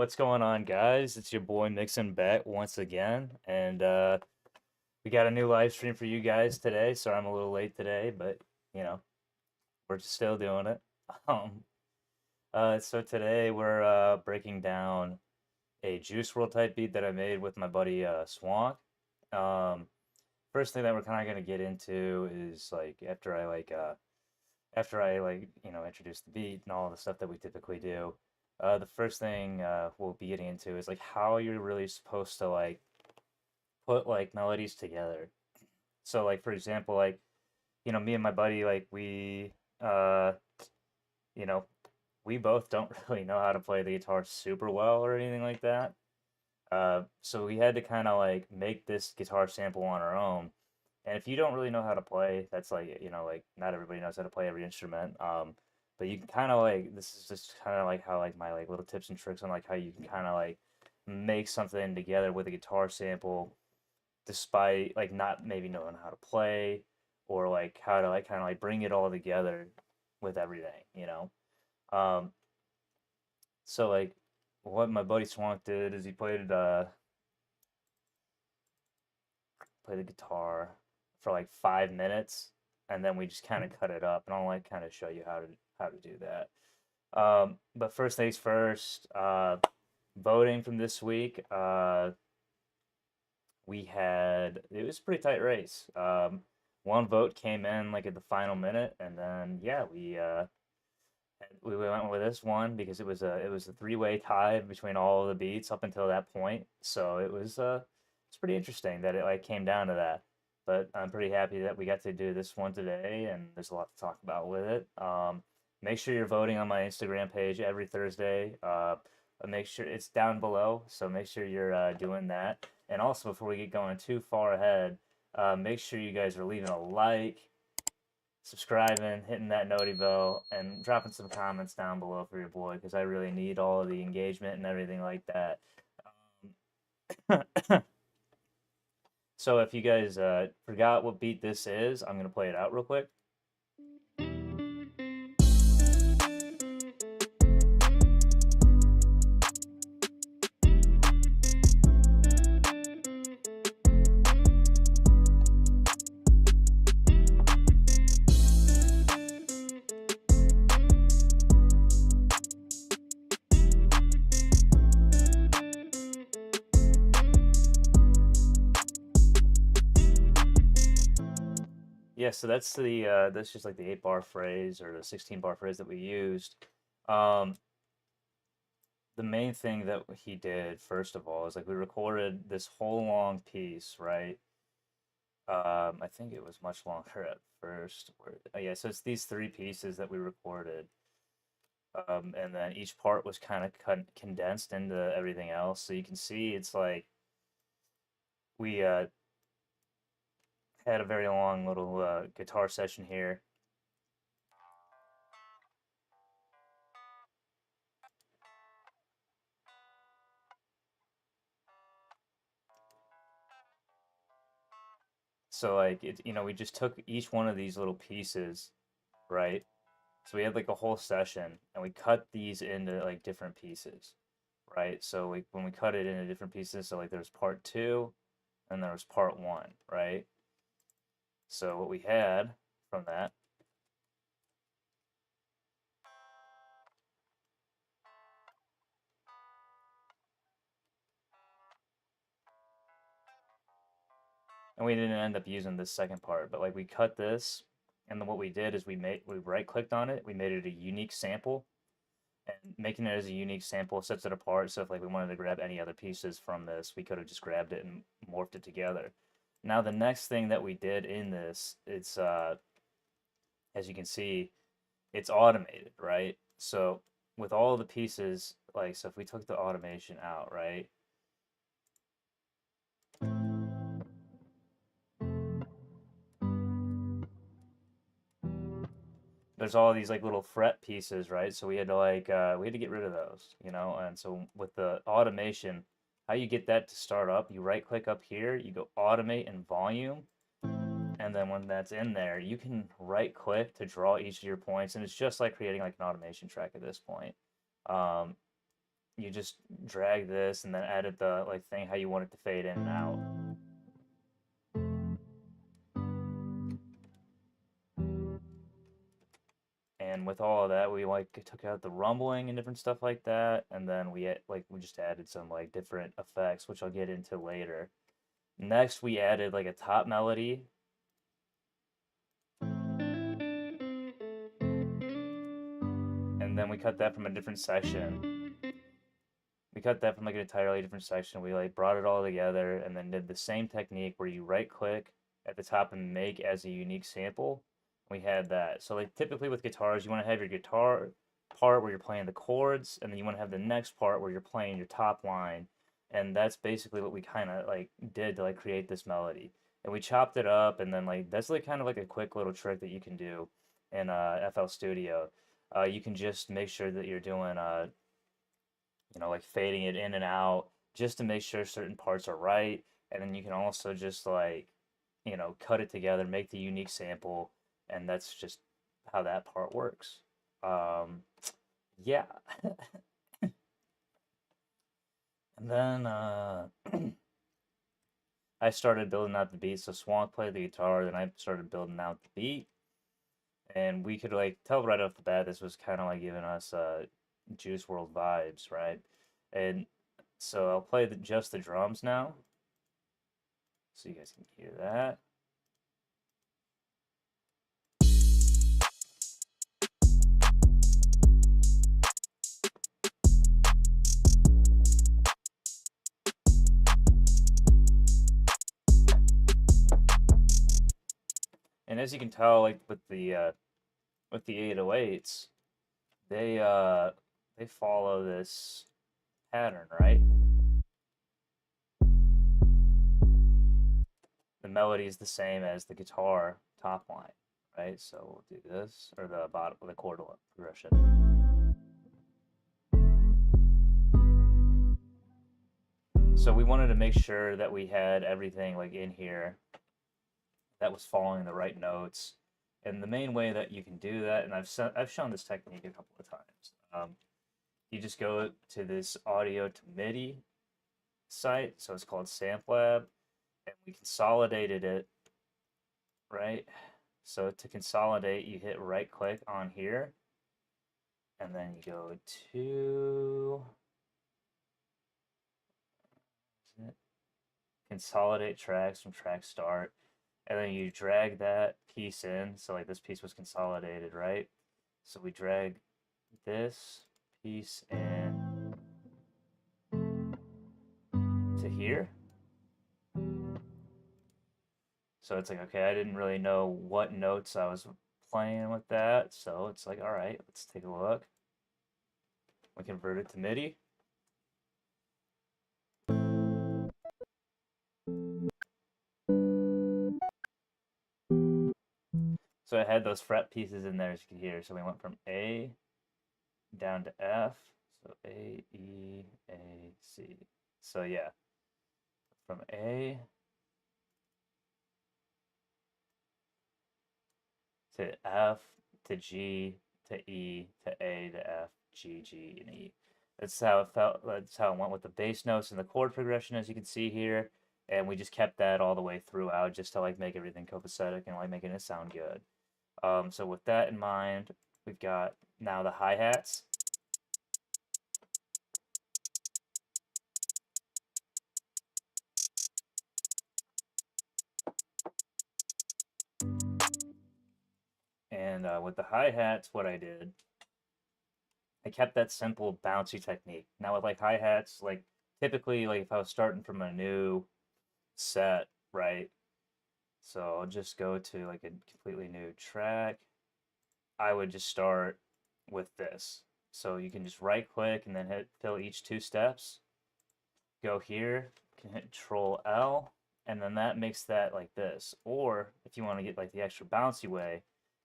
What's going on, guys? It's your boy Mixin back once again, and we got a new live stream for you guys today. Sorry I'm a little late today, but you know we're still doing it. Um, so today we're breaking down a Juice WRLD type beat that I made with my buddy Swonk. Um, First thing that we're kind of gonna get into is like after I introduce the beat and all the stuff that we typically do. The first thing we'll be getting into is like how you're really supposed to like put like melodies together. So like for example, like me and my buddy, like uh you know we both don't really know how to play the guitar super well or anything like that. So we had to kind of like make this guitar sample on our own. And if you don't really know how to play, that's like, like not everybody knows how to play every instrument. But you can kind of like, this is just kind of like how like my like little tips and tricks on like how you can kind of like make something together with a guitar sample despite like not maybe knowing how to play or like how to like kind of like bring it all together with everything. Um, so like what my buddy Swank did is he played the guitar for like 5 minutes, and then we just kind of cut it up. And I'll like kind of show you how to do that. But first things first, voting from this week. We had it was a pretty tight race. One vote came in like at the final minute, and then yeah, we went with this one because it was a three-way tie between all of the beats up until that point. So it's pretty interesting that it like came down to that. But I'm pretty happy that we got to do this one today, and there's a lot to talk about with it. Make sure you're voting on my Instagram page every Thursday. Make sure it's down below, so make sure you're doing that. And also, before we get going too far ahead, make sure you guys are leaving a like, subscribing, hitting that noti bell, and dropping some comments down below for your boy because I really need all of the engagement and everything like that. So if you guys forgot what beat this is, I'm gonna play it out real quick. Yeah, so that's just like the 8 bar phrase or the 16 bar phrase that we used. Um, the main thing that he did first of all is like we recorded this whole long piece, right? I think it was much longer at first. Yeah, so it's these three pieces that we recorded, and then each part was kind of condensed into everything else. So you can see it's like we had a very long little guitar session here. So like we just took each one of these little pieces, right? So we had like a whole session, and we cut these into like different pieces, right? So like when we cut it into different pieces, so like there's part two, and there was part one, right? So what we had from that, and we didn't end up using this second part, but like we cut this, and then what we did is we right clicked on it, we made it a unique sample, and making it as a unique sample sets it apart. So if like we wanted to grab any other pieces from this, we could have just grabbed it and morphed it together. Now the next thing that we did in this, it's as you can see, it's automated, right? So with all the pieces, like so if we took the automation out, right? There's all these like little fret pieces, right? So we had to get rid of those. And so with the automation, how you get that to start up, you right click up here, you go automate and volume, and then when that's in there, you can right click to draw each of your points, and it's just like creating like an automation track at this point. Um, you just drag this and then edit the like thing how you want it to fade in and out. And with all of that, we like took out the rumbling and different stuff like that, and then we just added some like different effects, which I'll get into later. Next, we added like a top melody. And then we cut that from a different section. We cut that from like an entirely different section. We like brought it all together and then did the same technique where you right click at the top and make as a unique sample. We had that. So like typically with guitars, you want to have your guitar part where you're playing the chords, and then you want to have the next part where you're playing your top line. And that's basically what we kind of like did to like create this melody. And we chopped it up, and then like that's like kind of like a quick little trick that you can do in FL Studio. You can just make sure that you're doing like fading it in and out just to make sure certain parts are right. And then you can also just like, cut it together, make the unique sample, and that's just how that part works. Yeah. And then I started building out the beat. So Swonk played the guitar, then I started building out the beat. And we could like tell right off the bat this was kind of like giving us Juice WRLD vibes, right? And so I'll play just the drums now, so you guys can hear that. And as you can tell, like with the 808s, they follow this pattern, right? The melody is the same as the guitar top line, right? So we'll do this, or the bottom, the chord progression. So we wanted to make sure that we had everything like in here that was following the right notes. And the main way that you can do that, and I've shown this technique a couple of times. You just go to this audio to MIDI site, so it's called SampLab, and we consolidated it, right? So to consolidate, you hit right click on here, and then you go to consolidate tracks from track start, and then you drag that piece in. So like this piece was consolidated, right? So we drag this piece in to here. So it's like, okay, I didn't really know what notes I was playing with that. So it's like, all right, let's take a look. We convert it to MIDI. So I had those fret pieces in there, as you can hear. So we went from A down to F. So A, E, A, C. So yeah, from A to F to G to E to A to F, G, G, and E. That's how it felt. That's how it went with the bass notes and the chord progression, as you can see here. And we just kept that all the way throughout, just to like make everything copacetic and like making it sound good. So with that in mind, we've got now the hi-hats. And with the hi-hats, what I did, I kept that simple bouncy technique. Now with like hi-hats, like typically like if I was starting from a new set, right? So I'll just go to like a completely new track. I would just start with this. So you can just right click and then hit fill each 2 steps. Go here, you can hit Control L, and then that makes that like this. Or if you want to get like the extra bouncy way,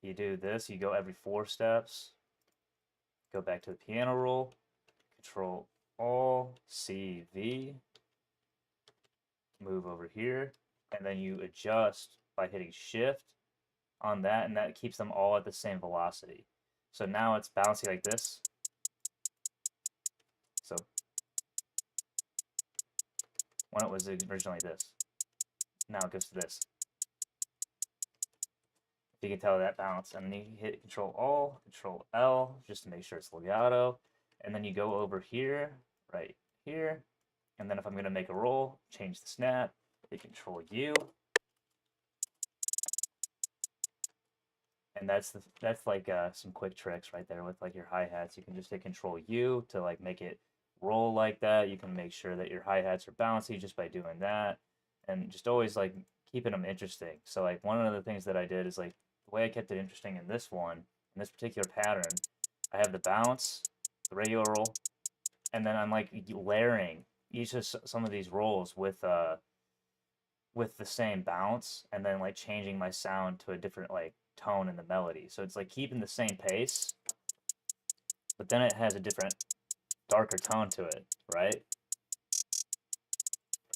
you do this, you go every 4 steps, go back to the piano roll, Control Alt C V, move over here, and then you adjust by hitting Shift on that, and that keeps them all at the same velocity. So now it's bouncy like this. So when it was originally this. Now it goes to this. If you can tell that bounce, and then you hit Control Control L, just to make sure it's legato, and then you go over here, right here, and then if I'm gonna make a roll, change the snap, hit Control U, and that's like some quick tricks right there with like your hi-hats. You can just hit Control U to like make it roll like that. You can make sure that your hi-hats are bouncy just by doing that, and just always like keeping them interesting. So like one of the things that I did is like the way I kept it interesting in this one, in this particular pattern, I have the bounce, the regular roll, and then I'm like layering each of some of these rolls with the same bounce, and then like changing my sound to a different like tone in the melody. So it's like keeping the same pace, but then it has a different darker tone to it, right?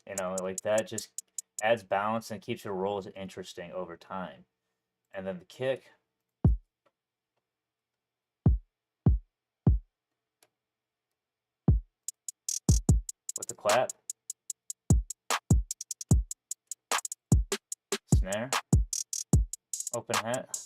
You know, like that just adds balance and keeps your rolls interesting over time. And then the kick, with the clap, snare, open hat,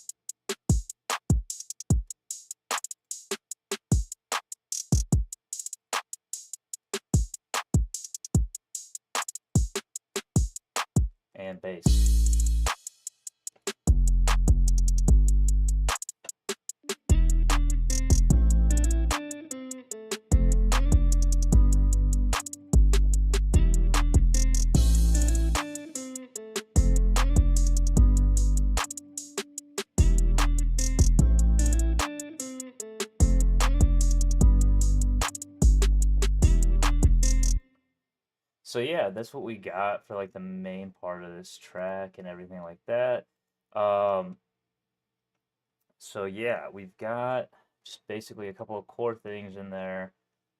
and bass. So yeah, that's what we got for like the main part of this track and everything like that. Um, so yeah, we've got just basically a couple of core things in there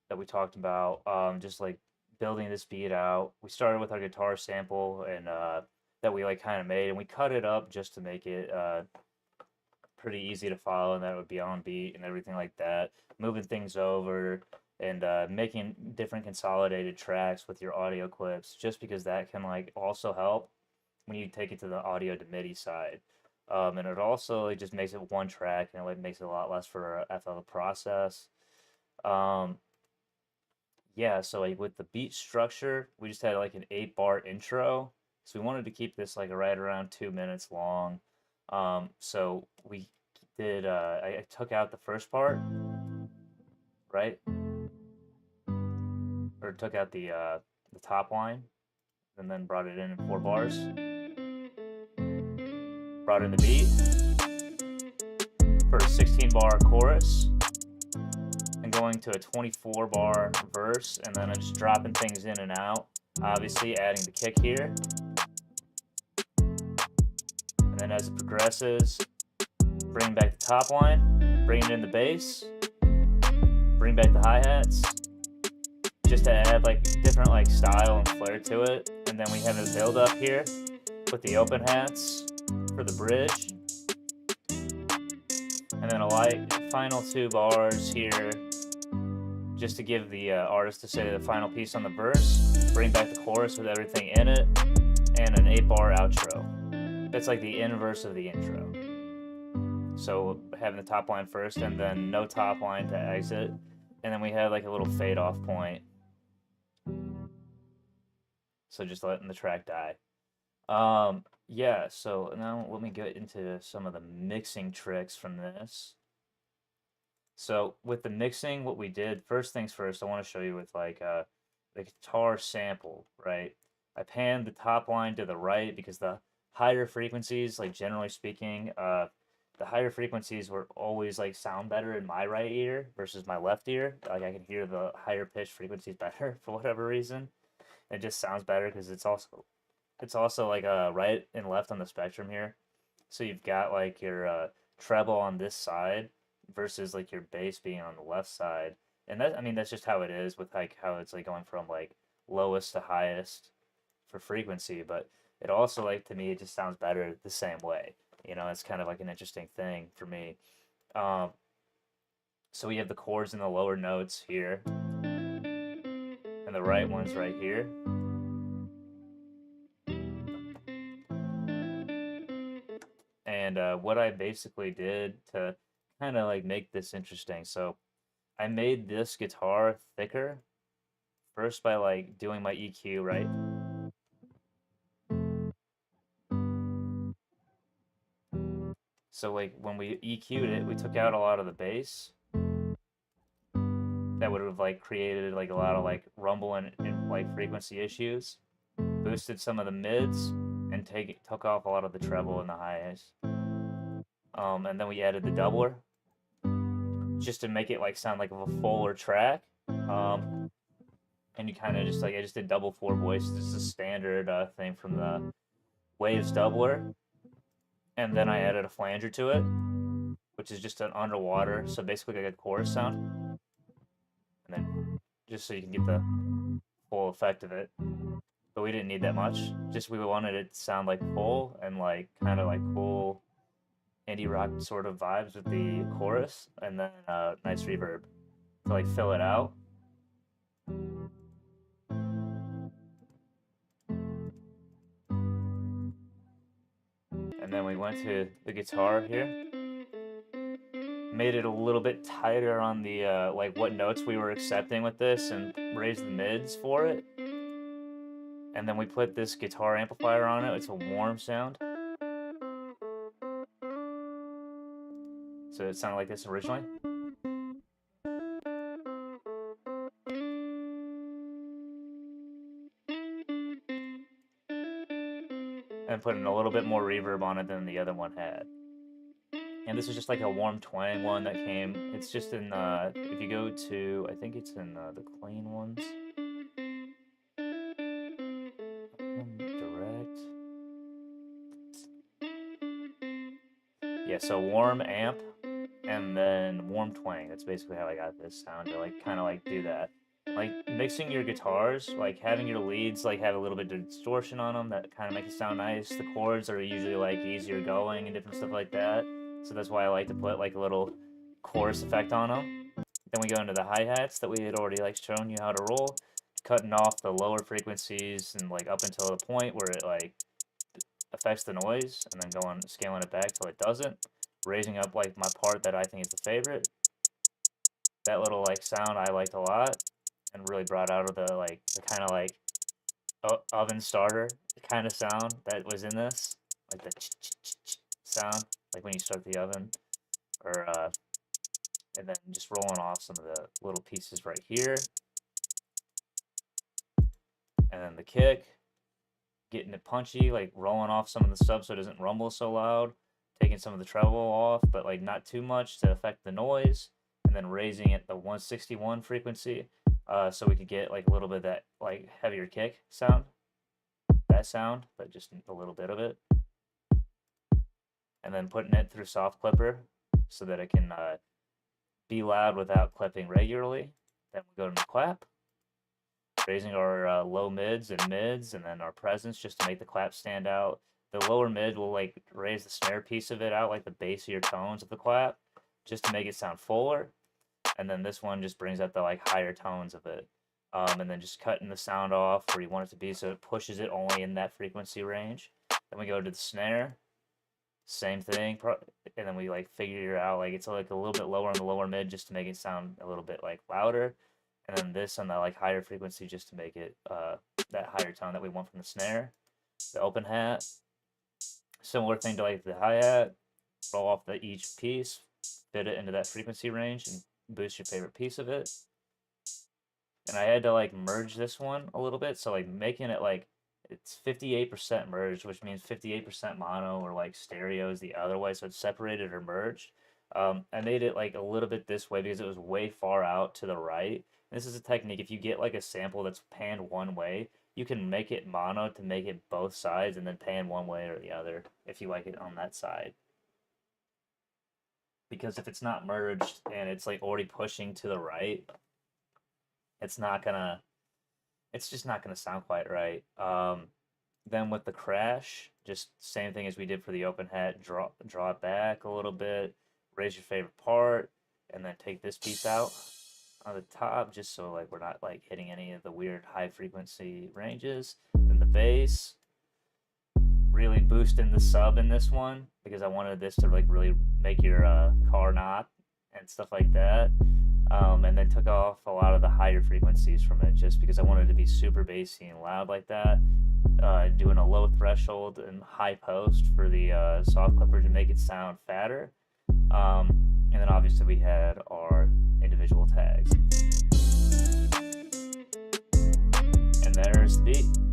that we talked about. Just like building this beat out. We started with our guitar sample and that we like kind of made, and we cut it up just to make it pretty easy to follow, and that would be on beat and everything like that. Moving things over and making different consolidated tracks with your audio clips, just because that can like also help when you take it to the audio to MIDI side. And it also like, just makes it one track, and it like, makes it a lot less for a FL process. Um, yeah, so like with the beat structure, we just had like an 8-bar intro. So we wanted to keep this like right around 2 minutes long. So we did I took out the first part, right? Or took out the top line and then brought it in 4 bars. Brought in the beat for a 16-bar chorus, and going to a 24-bar verse, and then I'm just dropping things in and out. Obviously adding the kick here. And then as it progresses, bring back the top line, bringing in the bass, bring back the hi-hats, just to add like different like style and flair to it. And then we have a build up here with the open hats for the bridge. And then a light final 2 bars here, just to give the artist to say the final piece on the verse, bring back the chorus with everything in it, and an 8-bar outro. That's like the inverse of the intro. So having the top line first, and then no top line to exit, and then we have like a little fade off point. So just letting the track die. Yeah, so now let me get into some of the mixing tricks from this. So with the mixing, what we did, first things first, I want to show you with like the guitar sample, right? I panned the top line to the right because the higher frequencies, like generally speaking, the higher frequencies were always like sound better in my right ear versus my left ear. Like I can hear the higher pitched frequencies better for whatever reason. It just sounds better because it's also like right and left on the spectrum here. So you've got like your treble on this side versus like your bass being on the left side. And that, I mean, that's just how it is with like how it's like going from like lowest to highest for frequency. But it also like, to me, it just sounds better the same way. You know, it's kind of like an interesting thing for me. So we have the chords in the lower notes here, and the right ones right here. And what I basically did to kind of like make this interesting, so I made this guitar thicker first by like doing my EQ, right? So like when we EQ'd it, we took out a lot of the bass that would have like created like a lot of like rumble and like frequency issues. Boosted some of the mids and took off a lot of the treble and the highs. And then we added the doubler just to make it like sound like a fuller track. And you kind of just like I just did double 4 voices. This is a standard thing from the Waves doubler, and then I added a flanger to it, which is just an underwater, so basically like a chorus sound. And then just so you can get the full effect of it. But we didn't need that much. Just we wanted it to sound like full and like kind of like cool indie rock sort of vibes with the chorus, and then nice reverb to like fill it out. And then we went to the guitar here, made it a little bit tighter on the like what notes we were accepting with this, and raised the mids for it. And then we put this guitar amplifier on it. It's a warm sound, so it sounded like this originally. And putting a little bit more reverb on it than the other one had. And this is just like a warm twang one that came. It's just in if you go to, I think it's in the clean ones. Direct. Yeah, so warm amp and then warm twang. That's basically how I got this sound to like kind of like do that. Like mixing your guitars, like having your leads like have a little bit of distortion on them that kind of makes it sound nice. The chords are usually like easier going and different stuff like that. So that's why I like to put like a little chorus effect on them. Then we go into the hi-hats that we had already like shown you how to roll, cutting off the lower frequencies and like up until the point where it like affects the noise, and then going scaling it back till it doesn't. Raising up like my part that I think is the favorite. That little like sound I liked a lot, and really brought out of the like the kind of like oven starter kind of sound that was in this, like the sound, like when you start the oven, or and then just rolling off some of the little pieces right here, and then the kick, getting it punchy, like rolling off some of the stuff so it doesn't rumble so loud, taking some of the treble off, but like not too much to affect the noise, and then raising it the 161 frequency, so we could get like a little bit of that like heavier kick sound, that sound, but just a little bit of it, and then putting it through soft clipper so that it can be loud without clipping regularly. Then we go to the clap, raising our low mids, and then our presence just to make the clap stand out. The lower mid will like raise the snare piece of it out, like the bassier tones of the clap, just to make it sound fuller. And then this one just brings out the like higher tones of it. And then just cutting the sound off where you want it to be so it pushes it only in that frequency range. Then we go to the snare, same thing, and then we like figure out like it's like a little bit lower on the lower mid just to make it sound a little bit like louder, and then this on the like higher frequency just to make it that higher tone that we want from the snare. The open hat, similar thing to like the hi-hat, roll off each piece, fit it into that frequency range, and boost your favorite piece of it. And I had to like merge this one a little bit, so like making it like it's 58% merged, which means 58% mono, or like stereo is the other way, so it's separated or merged. I made it like a little bit this way because it was way far out to the right. This is a technique. If you get like a sample that's panned one way, you can make it mono to make it both sides, and then pan one way or the other if you like it on that side. Because if it's not merged and it's like already pushing to the right, it's just not gonna sound quite right. Then with the crash, just same thing as we did for the open hat, draw it back a little bit, raise your favorite part, and then take this piece out on the top, just so like we're not like hitting any of the weird high frequency ranges. Then the bass, really boosting the sub in this one because I wanted this to like really make your car knock and stuff like that. And then took off a lot of the higher frequencies from it just because I wanted it to be super bassy and loud like that. Doing a low threshold and high post for the soft clipper to make it sound fatter. And then obviously we had our individual tags. And there's the beat.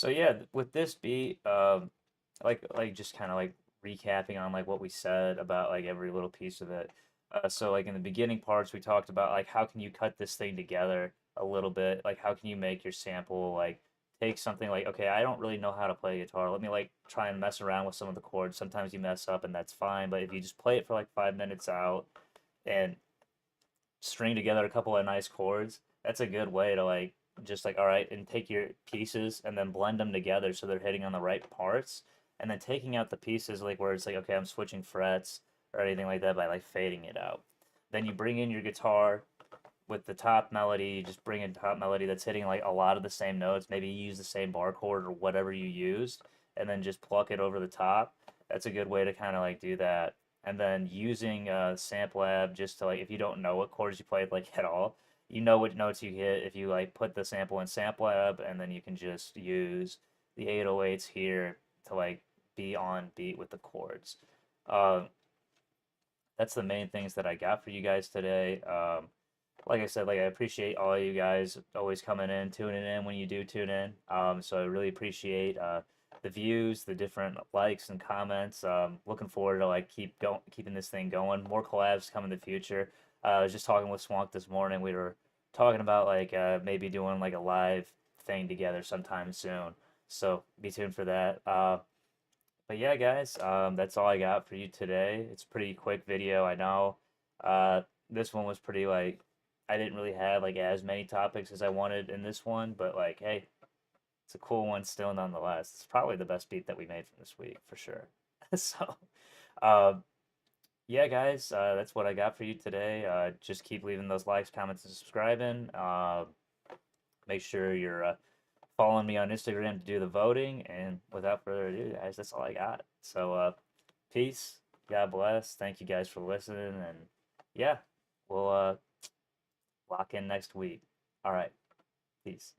So yeah, with this beat, like just kind of like recapping on like what we said about like every little piece of it. So like in the beginning parts, we talked about like how can you cut this thing together a little bit? Like how can you make your sample like take something like, okay, I don't really know how to play guitar. Let me like try and mess around with some of the chords. Sometimes you mess up and that's fine, but if you just play it for like 5 minutes out and string together a couple of nice chords, that's a good way to like just like all right and take your pieces and then blend them together so they're hitting on the right parts and then taking out the pieces like where it's like okay I'm switching frets or anything like that by like fading it out. Then you bring in your guitar with the top melody, you just bring in top melody that's hitting like a lot of the same notes. Maybe you use the same bar chord or whatever you used and then just pluck it over the top. That's a good way to kind of like do that. And then using SampleLab just to like if you don't know what chords you played like at all, you know what notes you hit if you like put the sample in SampleLab and then you can just use the 808s here to like be on beat with the chords. Uh, that's the main things that I got for you guys today. Like I said, like I appreciate all you guys always coming in, tuning in when you do tune in. So I really appreciate the views, the different likes and comments. Looking forward to like keeping this thing going. More collabs come in the future. I was just talking with Swonk this morning. We were talking about like maybe doing like a live thing together sometime soon. So be tuned for that. But yeah, guys, that's all I got for you today. It's a pretty quick video, I know. This one was pretty like I didn't really have like as many topics as I wanted in this one, but like hey, it's a cool one still nonetheless. It's probably the best beat that we made from this week for sure. So, uh, yeah, guys, that's what I got for you today. Just keep leaving those likes, comments, and subscribing. Make sure you're following me on Instagram to do the voting. And without further ado, guys, that's all I got. So, peace. God bless. Thank you guys for listening. And yeah, we'll lock in next week. All right. Peace.